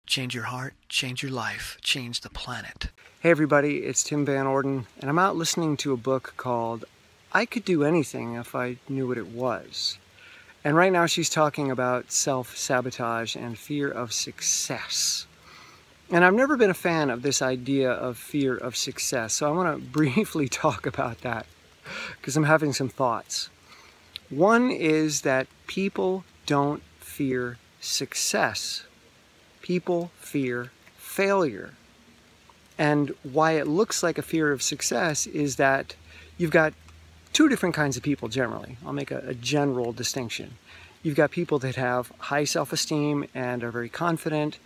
Change your heart, change your life, change the planet. Hey everybody, it's Tim Van Orden, and I'm out listening to a book called I Could Do Anything If I Knew What It Was. And right now she's talking about self-sabotage and fear of success. And I've never been a fan of this idea of fear of success, so I want to briefly talk about that because I'm having some thoughts. One is that people don't fear success. People fear failure. And why it looks like a fear of success is that you've got two different kinds of people generally. I'll make a general distinction. You've got people that have high self-esteem and are very confident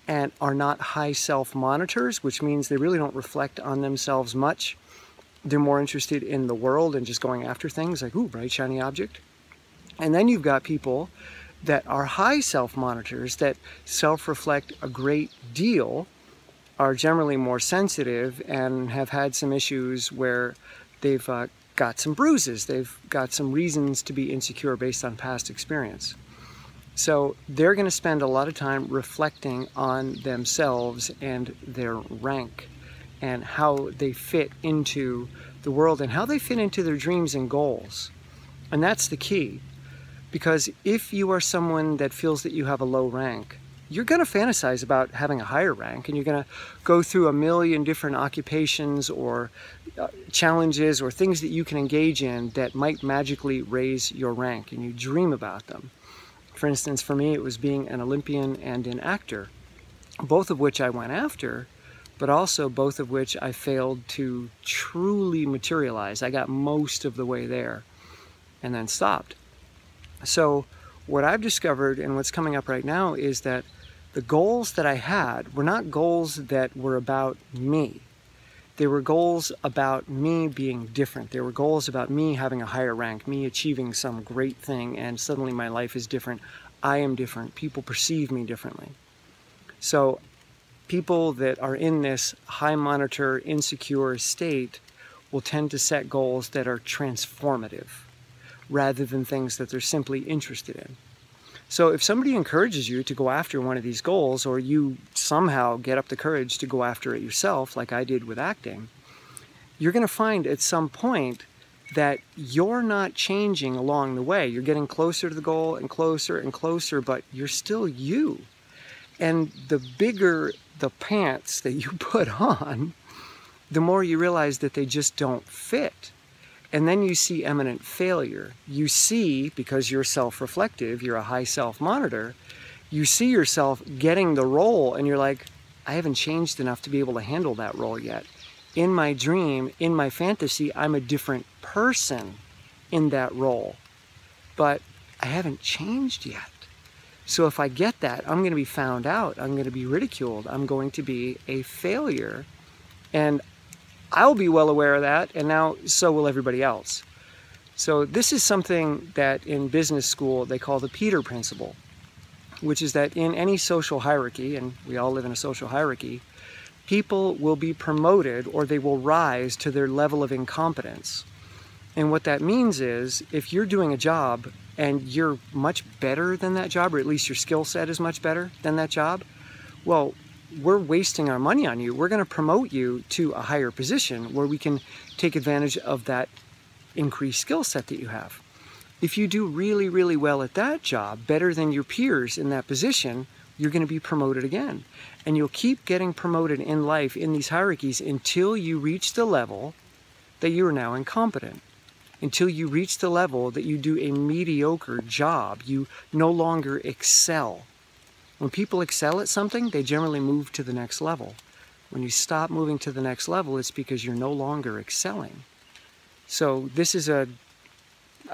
and are not high self-monitors, which means they really don't reflect on themselves much. They're more interested in the world and just going after things like, ooh, bright, shiny object. And then you've got people that are high self-monitors that self-reflect a great deal, are generally more sensitive, and have had some issues where they've got some bruises. They've got some reasons to be insecure based on past experience. So they're going to spend a lot of time reflecting on themselves and their rank and how they fit into the world and how they fit into their dreams and goals. And that's the key. Because if you are someone that feels that you have a low rank, you're going to fantasize about having a higher rank, and you're going to go through a million different occupations or challenges or things that you can engage in that might magically raise your rank, and you dream about them. For instance, for me, it was being an Olympian and an actor, both of which I went after, but also both of which I failed to truly materialize. I got most of the way there and then stopped. So what I've discovered and what's coming up right now is that the goals that I had were not goals that were about me. They were goals about me being different. They were goals about me having a higher rank, me achieving some great thing, and suddenly my life is different. I am different. People perceive me differently. So people that are in this high monitor, insecure state will tend to set goals that are transformative, rather than things that they're simply interested in. So if somebody encourages you to go after one of these goals, or you somehow get up the courage to go after it yourself, like I did with acting, you're going to find at some point that you're not changing along the way. You're getting closer to the goal and closer, but you're still you. And the bigger the pants that you put on, the more you realize that they just don't fit. And then you see imminent failure. You see, because you're self-reflective, you're a high self-monitor, you see yourself getting the role and you're like, I haven't changed enough to be able to handle that role yet. In my dream, in my fantasy, I'm a different person in that role. But I haven't changed yet. So if I get that, I'm going to be found out. I'm going to be ridiculed. I'm going to be a failure. And I'll be well aware of that, and now so will everybody else. So this is something that in business school they call the Peter Principle, which is that in any social hierarchy, and we all live in a social hierarchy, people will be promoted or they will rise to their level of incompetence. And what that means is if you're doing a job and you're much better than that job, or at least your skill set is much better than that job, well, we're wasting our money on you. We're going to promote you to a higher position where we can take advantage of that increased skill set that you have. If you do really, really well at that job, better than your peers in that position, you're going to be promoted again. And you'll keep getting promoted in life in these hierarchies until you reach the level that you are now incompetent. Until you reach the level that you do a mediocre job. You no longer excel. When people excel at something, they generally move to the next level. When you stop moving to the next level, it's because you're no longer excelling. So this is I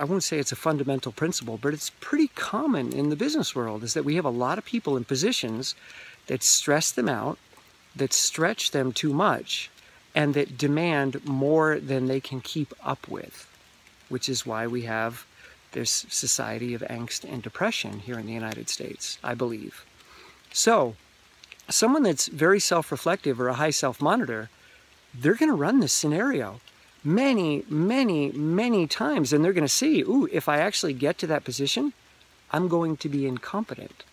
won't say it's a fundamental principle, but it's pretty common in the business world, is that we have a lot of people in positions that stress them out, that stretch them too much, and that demand more than they can keep up with, which is why we have this society of angst and depression here in the United States, I believe. So, someone that's very self-reflective or a high self-monitor, they're going to run this scenario many, many, many times, and they're going to see, ooh, if I actually get to that position, I'm going to be incompetent.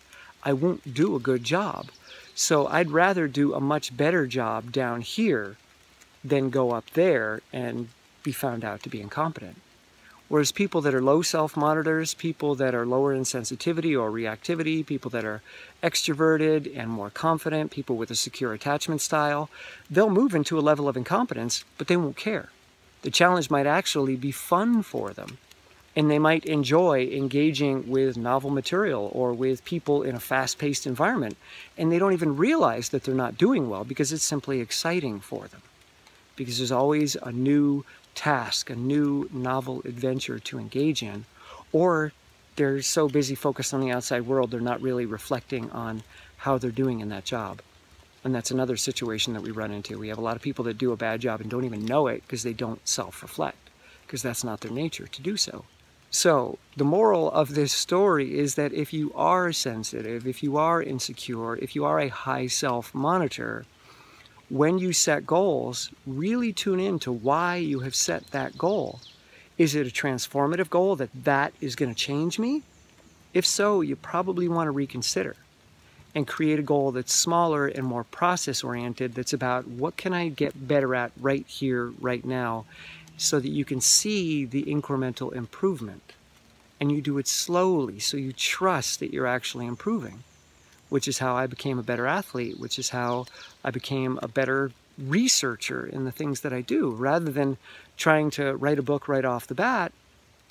I won't do a good job. So I'd rather do a much better job down here than go up there and be found out to be incompetent. Whereas people that are low self-monitors, people that are lower in sensitivity or reactivity, people that are extroverted and more confident, people with a secure attachment style, they'll move into a level of incompetence, but they won't care. The challenge might actually be fun for them, and they might enjoy engaging with novel material or with people in a fast-paced environment, and they don't even realize that they're not doing well because it's simply exciting for them. Because there's always a new task, a new novel adventure to engage in, or they're so busy focused on the outside world they're not really reflecting on how they're doing in that job. And that's another situation that we run into. We have a lot of people that do a bad job and don't even know it because they don't self-reflect, because that's not their nature to do so. So the moral of this story is that if you are sensitive, if you are insecure, if you are a high self-monitor, when you set goals, really tune in to why you have set that goal. Is it a transformative goal that is going to change me? If so, you probably want to reconsider and create a goal that's smaller and more process-oriented, that's about what can I get better at right here, right now, so that you can see the incremental improvement. And you do it slowly, so you trust that you're actually improving. Which is how I became a better athlete, which is how I became a better researcher in the things that I do. Rather than trying to write a book right off the bat,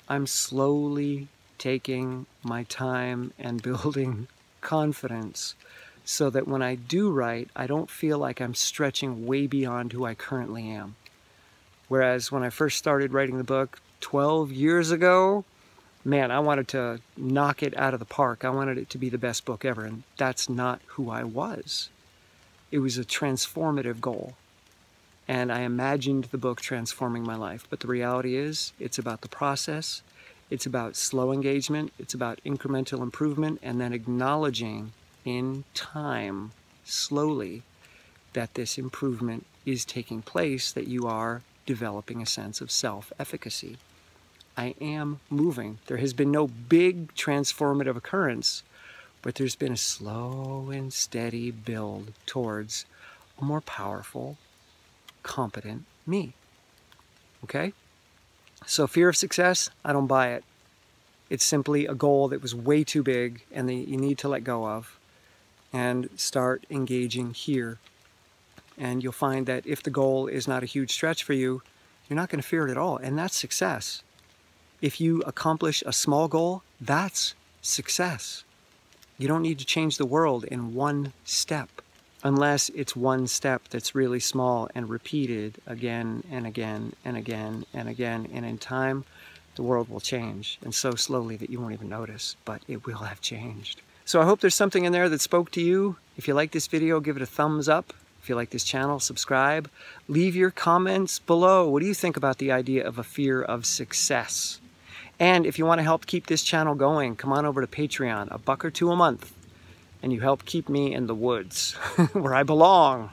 I'm slowly taking my time and building confidence so that when I do write, I don't feel like I'm stretching way beyond who I currently am. Whereas when I first started writing the book 12 years ago, man, I wanted to knock it out of the park. I wanted it to be the best book ever, and that's not who I was. It was a transformative goal, and I imagined the book transforming my life. But the reality is, it's about the process, it's about slow engagement, it's about incremental improvement, and then acknowledging in time, slowly, that this improvement is taking place, that you are developing a sense of self-efficacy. I am moving. There has been no big transformative occurrence, but there's been a slow and steady build towards a more powerful, competent me. Okay? So fear of success, I don't buy it. It's simply a goal that was way too big and that you need to let go of and start engaging here. And you'll find that if the goal is not a huge stretch for you, you're not going to fear it at all, and that's success. If you accomplish a small goal, that's success. You don't need to change the world in one step, unless it's one step that's really small and repeated again and again and again and again. And in time, the world will change, and so slowly that you won't even notice, but it will have changed. So I hope there's something in there that spoke to you. If you like this video, give it a thumbs up. If you like this channel, subscribe. Leave your comments below. What do you think about the idea of a fear of success? And if you want to help keep this channel going, come on over to Patreon, $1 or $2 a month, and you help keep me in the woods where I belong.